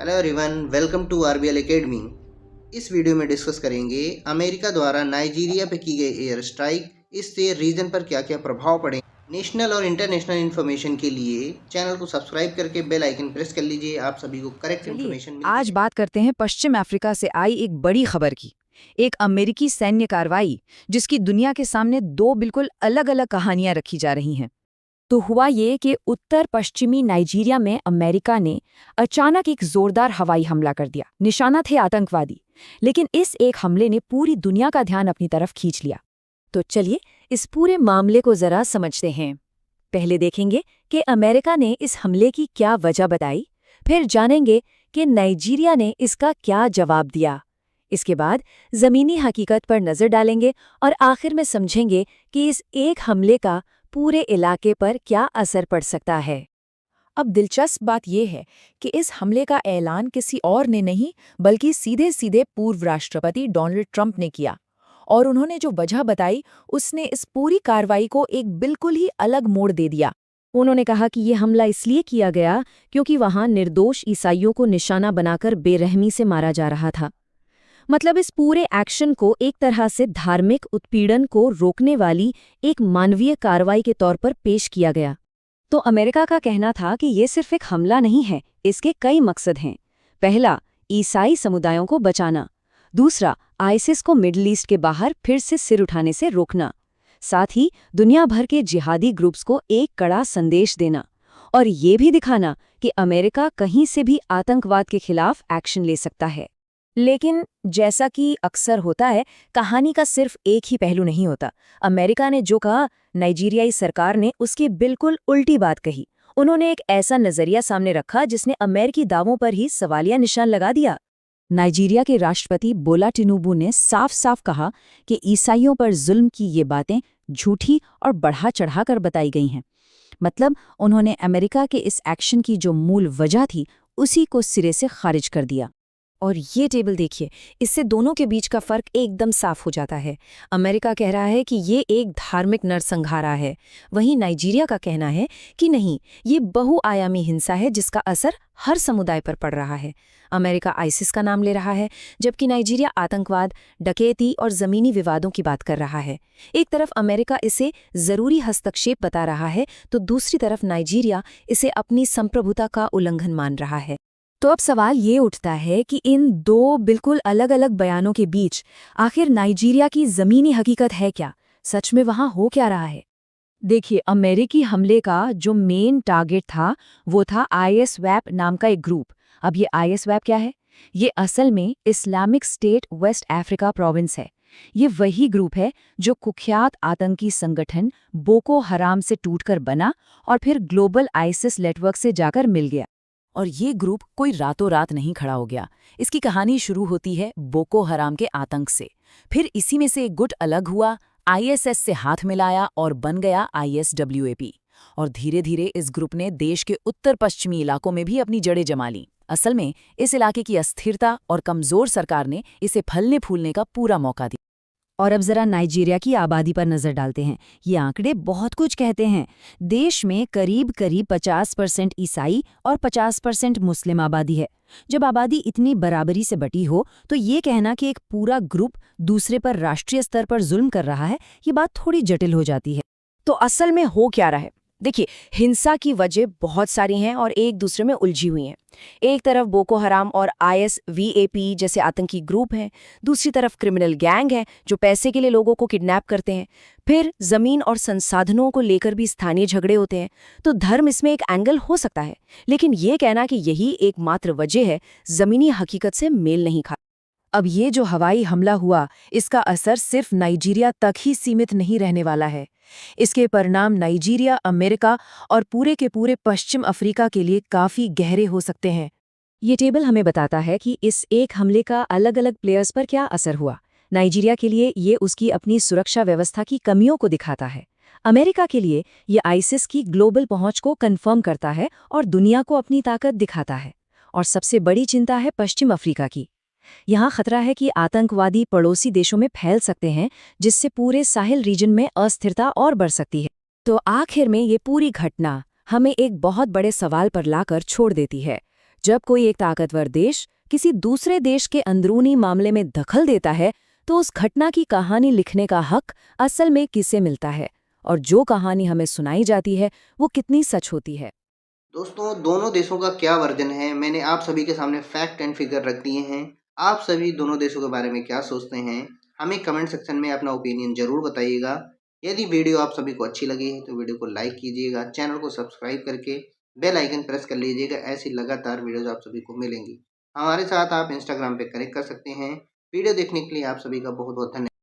Hello everyone, welcome to RBL academy. इस video में discuss करेंगे अमेरिका द्वारा नाइजीरिया पे की गई एयर स्ट्राइक, इससे रीजन पर क्या क्या प्रभाव पड़े। नेशनल और इंटरनेशनल इन्फॉर्मेशन के लिए चैनल को सब्सक्राइब करके बेल आइकन प्रेस कर लीजिए। आप सभी को करेक्ट चलिए इन्फॉर्मेशन मिलती आज रहेगी। बात करते हैं पश्चिम अफ्रीका से आई एक बड़ी खबर की। एक अमेरिकी सैन्य कार्रवाई जिसकी दुनिया के सामने दो बिल्कुल अलग अलग कहानियां रखी जा रही हैं। तो हुआ ये कि उत्तर पश्चिमी नाइजीरिया में अमेरिका ने अचानक एक जोरदार हवाई हमला कर दिया। निशाना थे आतंकवादी, लेकिन इस एक हमले ने पूरी दुनिया का ध्यान अपनी तरफ खींच लिया। तो चलिए इस पूरे मामले को जरा समझते हैं। पहले देखेंगे कि अमेरिका ने इस हमले की क्या वजह बताई, फिर जानेंगे कि नाइजीरिया ने इसका क्या जवाब दिया। इसके बाद जमीनी हकीकत पर नजर डालेंगे और आखिर में समझेंगे कि इस एक हमले का पूरे इलाके पर क्या असर पड़ सकता है। अब दिलचस्प बात यह है कि इस हमले का ऐलान किसी और ने नहीं बल्कि सीधे सीधे पूर्व राष्ट्रपति डोनाल्ड ट्रंप ने किया। और उन्होंने जो वजह बताई उसने इस पूरी कार्रवाई को एक बिल्कुल ही अलग मोड़ दे दिया। उन्होंने कहा कि ये हमला इसलिए किया गया क्योंकि वहां निर्दोष ईसाइयों को निशाना बनाकर बेरहमी से मारा जा रहा था। मतलब इस पूरे एक्शन को एक तरह से धार्मिक उत्पीड़न को रोकने वाली एक मानवीय कार्रवाई के तौर पर पेश किया गया। तो अमेरिका का कहना था कि ये सिर्फ एक हमला नहीं है, इसके कई मकसद हैं। पहला, ईसाई समुदायों को बचाना। दूसरा, आईसिस को मिडिल ईस्ट के बाहर फिर से सिर उठाने से रोकना। साथ ही दुनिया भर के जिहादी ग्रुप्स को एक कड़ा संदेश देना और ये भी दिखाना कि अमेरिका कहीं से भी आतंकवाद के खिलाफ एक्शन ले सकता है। लेकिन जैसा कि अक्सर होता है, कहानी का सिर्फ एक ही पहलू नहीं होता। अमेरिका ने जो कहा, नाइजीरियाई सरकार ने उसकी बिल्कुल उल्टी बात कही। उन्होंने एक ऐसा नजरिया सामने रखा जिसने अमेरिकी दावों पर ही सवालिया निशान लगा दिया। नाइजीरिया के राष्ट्रपति बोला टिनुबू ने साफ साफ कहा कि ईसाइयों पर जुल्म की ये बातें झूठी और बढ़ा चढ़ाकर बताई गई हैं। मतलब उन्होंने अमेरिका के इस एक्शन की जो मूल वजह थी उसी को सिरे से खारिज कर दिया। और ये टेबल देखिए, इससे दोनों के बीच का फर्क एकदम साफ हो जाता है। अमेरिका कह रहा है कि ये एक धार्मिक नरसंहार है, वहीं नाइजीरिया का कहना है कि नहीं, ये बहुआयामी हिंसा है जिसका असर हर समुदाय पर पड़ रहा है। अमेरिका आईसिस का नाम ले रहा है, जबकि नाइजीरिया आतंकवाद, डकैती और जमीनी विवादों की बात कर रहा है। एक तरफ अमेरिका इसे जरूरी हस्तक्षेप बता रहा है, तो दूसरी तरफ नाइजीरिया इसे अपनी संप्रभुता का उल्लंघन मान रहा है। तो अब सवाल ये उठता है कि इन दो बिल्कुल अलग अलग बयानों के बीच आखिर नाइजीरिया की जमीनी हकीकत है क्या? सच में वहां हो क्या रहा है? देखिए, अमेरिकी हमले का जो मेन टारगेट था वो था आईएसवैप नाम का एक ग्रुप। अब ये आईएसवैप क्या है? ये असल में Islamic State West Africa province है। ये वही ग्रुप है जो कुख्यात आतंकी संगठन बोको हराम से टूटकर बना और फिर ग्लोबल आईसिस नेटवर्क से जाकर मिल गया। और ये ग्रुप कोई रातों रात नहीं खड़ा हो गया। इसकी कहानी शुरू होती है बोको हराम के आतंक से। फिर इसी में से एक गुट अलग हुआ, आईएसएस से हाथ मिलाया और बन गया आईएसडब्ल्यूएपी। और धीरे धीरे इस ग्रुप ने देश के उत्तर पश्चिमी इलाकों में भी अपनी जड़ें जमा लीं। असल में इस इलाके की अस्थिरता और कमजोर सरकार ने इसे फलने फूलने का पूरा मौका दिया। और अब जरा नाइजीरिया की आबादी पर नजर डालते हैं। ये आंकड़े बहुत कुछ कहते हैं। देश में करीब 50% ईसाई और 50% मुस्लिम आबादी है। जब आबादी इतनी बराबरी से बटी हो तो ये कहना कि एक पूरा ग्रुप दूसरे पर राष्ट्रीय स्तर पर जुल्म कर रहा है, ये बात थोड़ी जटिल हो जाती है। तो असल में हो क्या रहा है? देखिए, हिंसा की वजह बहुत सारी हैं और एक दूसरे में उलझी हुई हैं। एक तरफ बोको हराम और आईएसवीएपी जैसे आतंकी ग्रुप हैं, दूसरी तरफ क्रिमिनल गैंग है जो पैसे के लिए लोगों को किडनैप करते हैं। फिर जमीन और संसाधनों को लेकर भी स्थानीय झगड़े होते हैं। तो धर्म इसमें एक एंगल हो सकता है, लेकिन ये कहना कि यही एकमात्र वजह है, जमीनी हकीकत से मेल नहीं खाता। अब ये जो हवाई हमला हुआ, इसका असर सिर्फ नाइजीरिया तक ही सीमित नहीं रहने वाला है। इसके परिणाम नाइजीरिया, अमेरिका और पूरे के पूरे पश्चिम अफ्रीका के लिए काफी गहरे हो सकते हैं। ये टेबल हमें बताता है कि इस एक हमले का अलग अलग प्लेयर्स पर क्या असर हुआ। नाइजीरिया के लिए ये उसकी अपनी सुरक्षा व्यवस्था की कमियों को दिखाता है। अमेरिका के लिए ये आईसिस की ग्लोबल पहुंच को कन्फर्म करता है और दुनिया को अपनी ताकत दिखाता है। और सबसे बड़ी चिंता है पश्चिम अफ्रीका की। यहाँ खतरा है कि आतंकवादी पड़ोसी देशों में फैल सकते हैं, जिससे पूरे साहिल रीजन में अस्थिरता और बढ़ सकती है। तो आखिर में ये पूरी घटना हमें एक बहुत बड़े सवाल पर लाकर छोड़ देती है। जब कोई एक ताकतवर देश किसी दूसरे देश के अंदरूनी मामले में दखल देता है तो उस घटना की कहानी लिखने का हक असल में किसे मिलता है, और जो कहानी हमें सुनाई जाती है वो कितनी सच होती है। दोस्तों, दोनों देशों का क्या वर्जन है, मैंने आप सभी के सामने फैक्ट एंड फिगर रख दिए हैं। आप सभी दोनों देशों के बारे में क्या सोचते हैं, हमें कमेंट सेक्शन में अपना ओपिनियन जरूर बताइएगा। यदि वीडियो आप सभी को अच्छी लगी है तो वीडियो को लाइक कीजिएगा, चैनल को सब्सक्राइब करके बेल आइकन प्रेस कर लीजिएगा। ऐसी लगातार वीडियोज आप सभी को मिलेंगी। हमारे साथ आप इंस्टाग्राम पे कनेक्ट कर सकते हैं। वीडियो देखने के लिए आप सभी का बहुत बहुत धन्यवाद।